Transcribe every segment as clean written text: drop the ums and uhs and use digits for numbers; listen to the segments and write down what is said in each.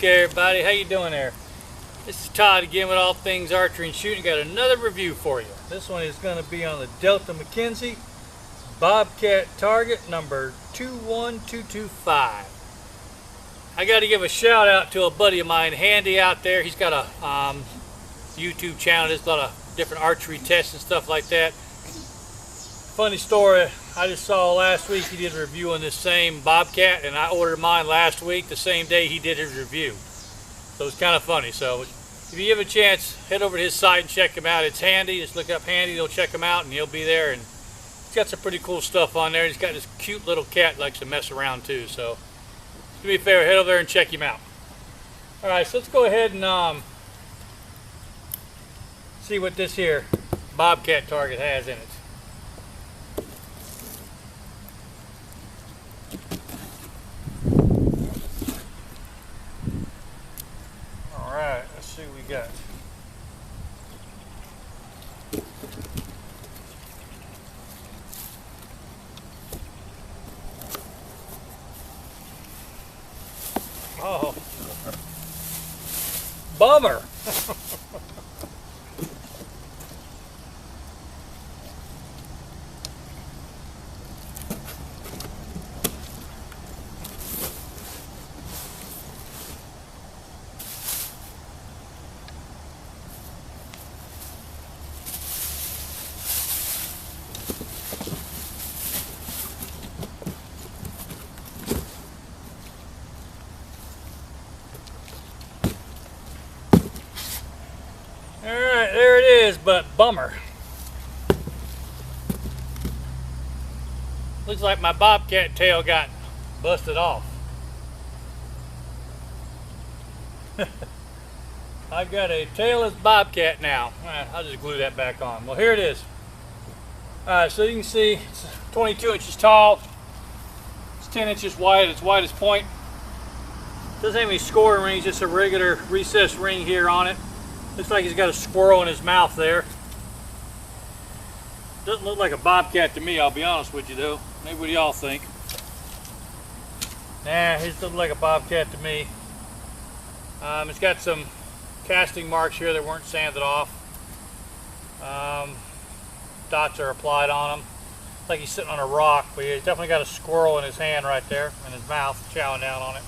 Okay everybody, how you doing there? This is Todd again with All Things Archery and Shooting. Got another review for you. This one is going to be on the Delta McKenzie Bobcat Target number 21225. I got to give a shout out to a buddy of mine, Handy, out there. He's got a YouTube channel. There's a lot of different archery tests and stuff like that. Funny story, I just saw last week he did a review on this same Bobcat, and I ordered mine last week the same day he did his review. So it's kind of funny. So if you have a chance, head over to his site and check him out. It's Handy. Just look up Handy, you'll check him out and he'll be there. And he's got some pretty cool stuff on there. He's got this cute little cat that likes to mess around too. So do me a favor, head over there and check him out. Alright, so let's go ahead and see what this here Bobcat Target has in it. Alright, let's see what we got. Oh, bummer. Alright, there it is, but bummer. Looks like my Bobcat tail got busted off. I've got a tailless Bobcat now. I'll just glue that back on. Well, here it is. Alright, so you can see it's 22 inches tall. It's 10 inches wide at its widest point. Doesn't have any scoring rings, just a regular recessed ring here on it. Looks like he's got a squirrel in his mouth there. Doesn't look like a Bobcat to me, I'll be honest with you though. Maybe what do y'all think? Nah, he doesn't look like a Bobcat to me. It's got some casting marks here that weren't sanded off. Dots are applied on him. Looks like he's sitting on a rock, but he's definitely got a squirrel in his hand right there, in his mouth, chowing down on it.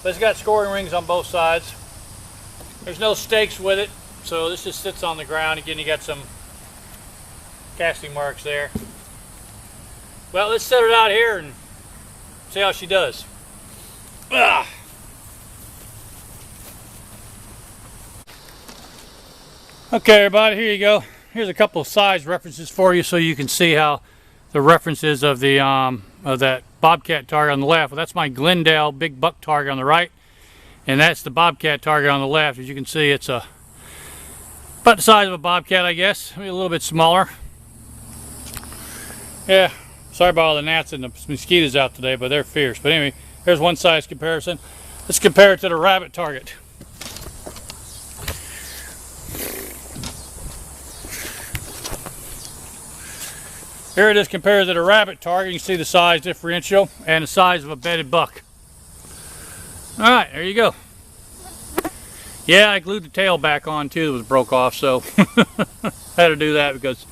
But it's got scoring rings on both sides. There's no stakes with it, so this just sits on the ground. Again, you got some casting marks there. Well, let's set it out here and see how she does. Ah. Okay, everybody, here you go. Here's a couple of size references for you so you can see how the references of the of that Bobcat target on the left. Well, that's my Glendale big buck target on the right. And that's the Bobcat target on the left. As you can see, it's about the size of a Bobcat, I guess. Maybe a little bit smaller. Yeah, sorry about all the gnats and the mosquitoes out today, but they're fierce. But anyway, here's one size comparison. Let's compare it to the rabbit target. Here it is compared to the rabbit target. You can see the size differential and the size of a bedded buck. Alright, there you go. Yeah, I glued the tail back on too. It was broke off, so had to do that because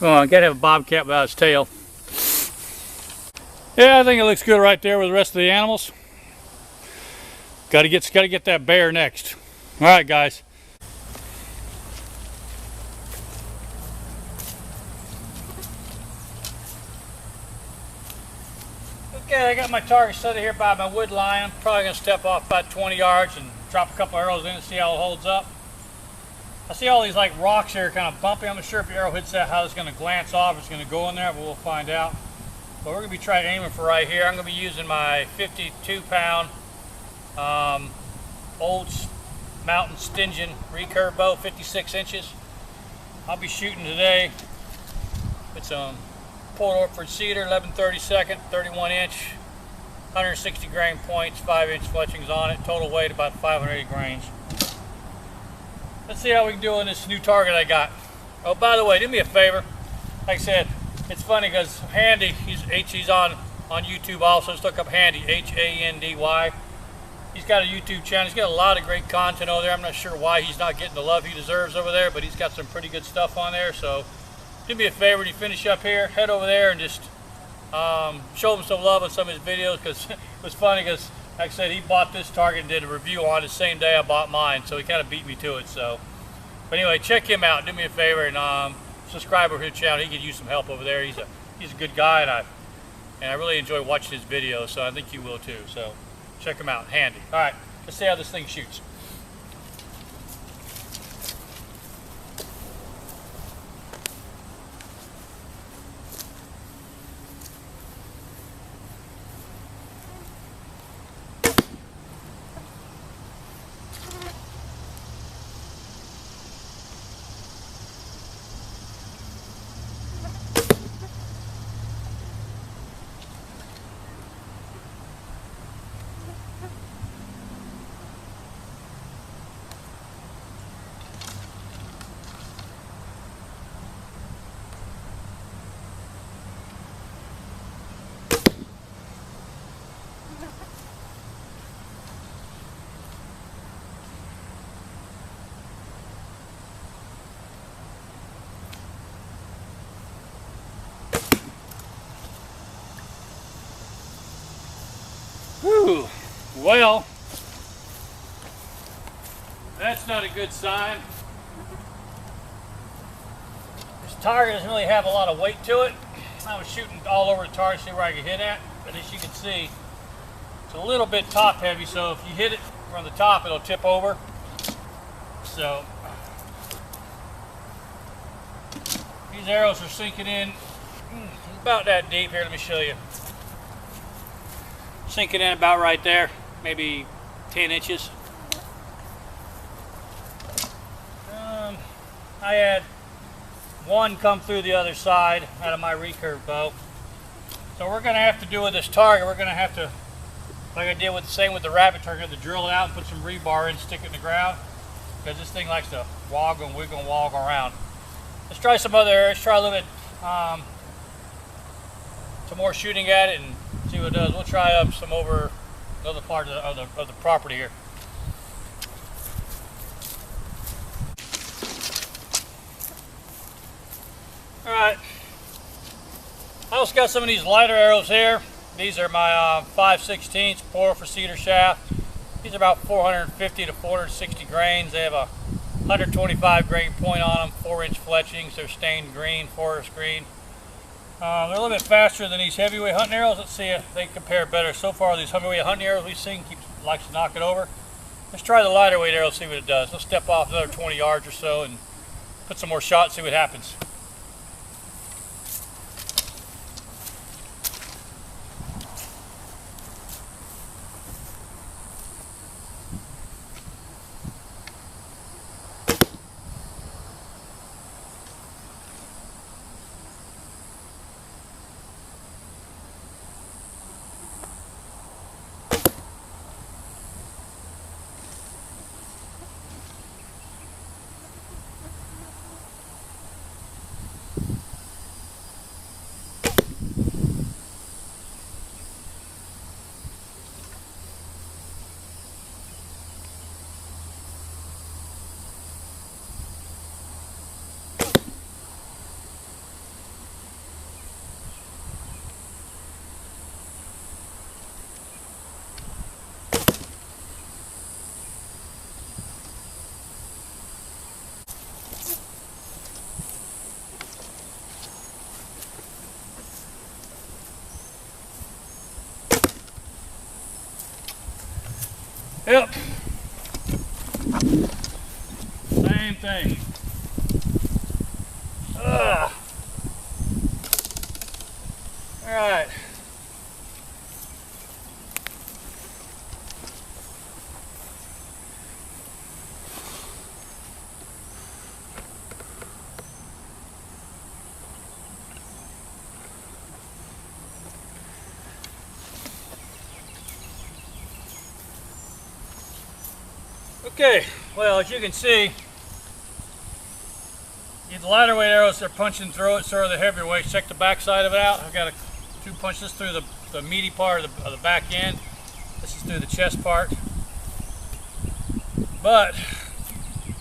I gotta have a Bobcat without its tail. Yeah, I think it looks good right there with the rest of the animals. Gotta get that bear next. Alright guys. Okay, I got my target set here by my wood line. I'm probably going to step off about 20 yards and drop a couple arrows in and see how it holds up. I see all these like rocks here kind of bumpy. I'm not sure if the arrow hits that, how it's going to glance off. It's going to go in there, but we'll find out. But we're going to be trying aiming for right here. I'm going to be using my 52-pound old Mountain Stygian recurve bow, 56 inches. I'll be shooting today with some Port Orford cedar, 11/32, 31 inch, 160 grain points, 5 inch fletchings on it, total weight about 580 grains. Let's see how we can do on this new target I got. Oh, by the way, do me a favor. Like I said, it's funny because Handy, he's on YouTube also. Just look up Handy, H-A-N-D-Y. He's got a YouTube channel. He's got a lot of great content over there. I'm not sure why he's not getting the love he deserves over there, but he's got some pretty good stuff on there. So do me a favor, when you finish up here, head over there and just show him some love on some of his videos, because it was funny because, like I said, he bought this target and did a review on it the same day I bought mine, so he kind of beat me to it. So, but anyway, check him out. Do me a favor and subscribe over to his channel. He could use some help over there. He's a good guy, and I really enjoy watching his videos, so I think you will too. So check him out. Handy. All right, let's see how this thing shoots. Whew. Well, that's not a good sign. This target doesn't really have a lot of weight to it. I was shooting all over the target to see where I could hit at, but as you can see, it's a little bit top heavy, so if you hit it from the top, it'll tip over. So these arrows are sinking in about that deep. Here, let me show you. Sinking in about right there, maybe 10 inches. I had one come through the other side out of my recurve bow. So we're going to have to do with this target, we're going to have to, like I did with the same with the rabbit target, to drill it out and put some rebar in, stick it in the ground, because this thing likes to woggle and wiggle and woggle around. Let's try some other areas, try a little bit, some more shooting at it and see what it does. We'll try up some over another part of the property here. All right. I also got some of these lighter arrows here. These are my 5/16 pour for cedar shaft. These are about 450 to 460 grains. They have a 125 grain point on them, 4-inch fletchings. They're stained green, forest green. They're a little bit faster than these heavyweight hunting arrows. Let's see if they compare better. So far, these heavyweight hunting arrows we've seen likes to knock it over. Let's try the lighter weight arrow, see what it does. Let's step off another 20 yards or so and put some more shots, see what happens. Yep. Same thing. Ugh. All right. Okay, well, as you can see, the lighter weight arrows are punching through it, so are the heavier weights. Check the back side of it out. I've got two punches through the meaty part of the back end. This is through the chest part. but it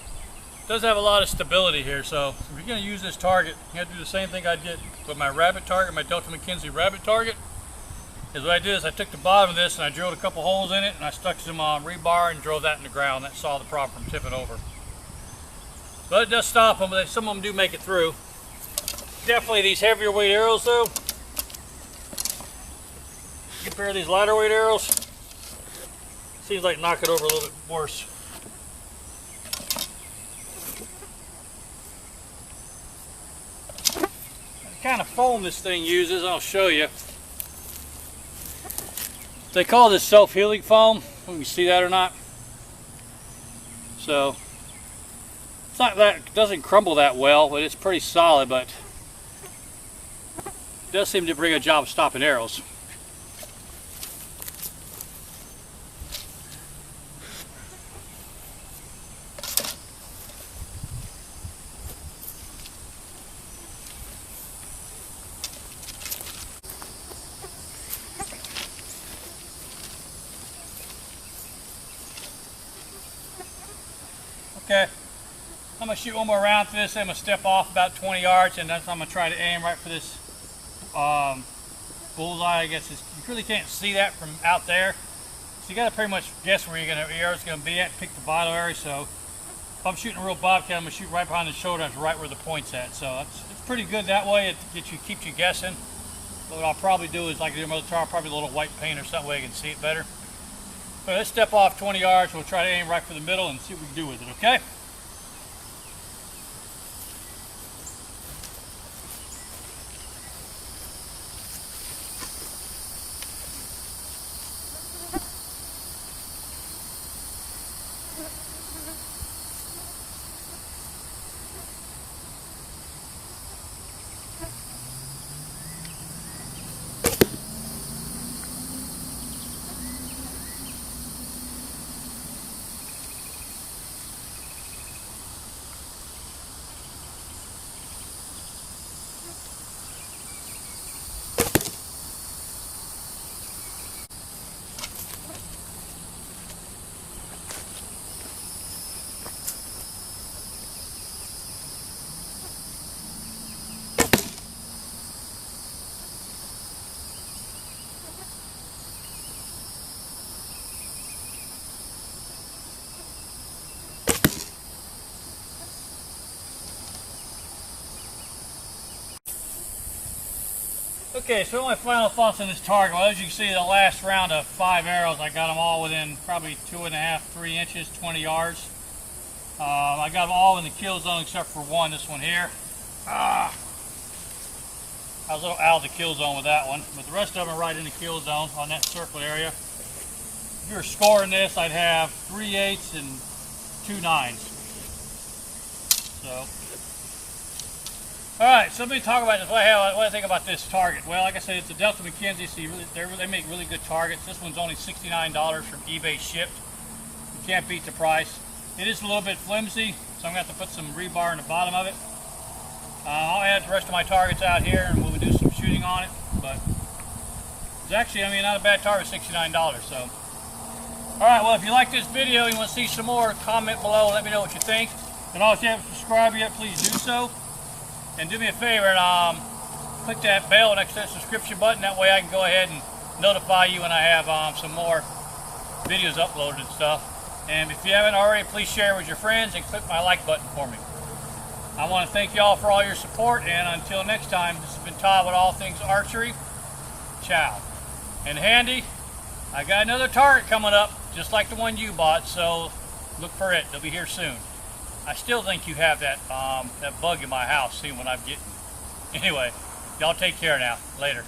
does have a lot of stability here. So if you're going to use this target, you have to do the same thing I did with my rabbit target, my Delta McKenzie rabbit target. Is what I did is I took the bottom of this and I drilled a couple holes in it and I stuck some rebar and drove that in the ground. That solved the problem from tipping over. But it does stop them, but some of them do make it through. Definitely these heavier weight arrows though, compare these lighter weight arrows, seems like knock it over a little bit worse. The kind of foam this thing uses, I'll show you. They call this self-healing foam. We can see that or not. So it's not that, it doesn't crumble that well, but it's pretty solid. But it does seem to bring a job of stopping arrows. Okay, I'm going to shoot one more round for this. I'm going to step off about 20 yards, and that's I'm going to try to aim right for this bullseye. I guess you really can't see that from out there, so you got to pretty much guess where your arrow's going to be at. Pick the bottom area. So if I'm shooting a real bobcat, I'm going to shoot right behind the shoulder. That's right where the point's at. So it's pretty good that way. It keeps you guessing. But what I'll probably do is, like I do with my other target, probably a little white paint or something where you can see it better. So let's step off 20 yards. We'll try to aim right for the middle and see what we can do with it, okay? Okay, so my final thoughts on this target. Well, as you can see, the last round of 5 arrows, I got them all within probably 2.5, 3 inches, 20 yards. I got them all in the kill zone except for one, this one here. I was a little out of the kill zone with that one, but the rest of them are right in the kill zone on that circle area. If you were scoring this, I'd have 3 8s and 2 9s. So. Alright, so let me talk about this. What I think about this target. Well, like I said, it's a Delta McKenzie, so they make really good targets. This one's only $69 from eBay shipped. You can't beat the price. It is a little bit flimsy, so I'm going to have to put some rebar in the bottom of it. I'll add the rest of my targets out here and we'll do some shooting on it. But it's actually, I mean, not a bad target, $69. So, alright, well, if you like this video and you want to see some more, comment below and let me know what you think. And also, if you haven't subscribed yet, please do so. And do me a favor and click that bell next to that subscription button. That way I can go ahead and notify you when I have some more videos uploaded and stuff. And if you haven't already, please share with your friends and click my like button for me. I want to thank you all for all your support. And until next time, this has been Todd with All Things Archery. Ciao. And Handy, I got another target coming up, just like the one you bought. So look for it. They'll be here soon. I still think you have that bug in my house, see what I'm getting. Anyway, y'all take care now. Later.